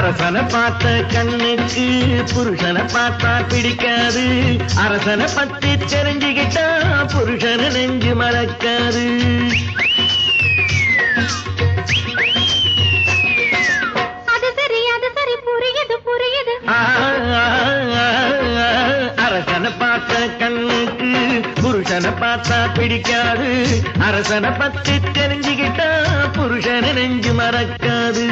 அரசனை பார்த்த கண்ணுக்கு புருஷனை பார்த்தா பிடிக்காது. அரசனை பத்தி தெரிஞ்சுக்கிட்டா புருஷனை நெஞ்சு மறக்காது. அது சரி புரியுது புரியுது. அரசனை பார்த்த கண்ணுக்கு புருஷனை பார்த்தா பிடிக்காது. அரசனை பத்தி தெரிஞ்சுக்கிட்டா புருஷனை நெஞ்சு மறக்காது.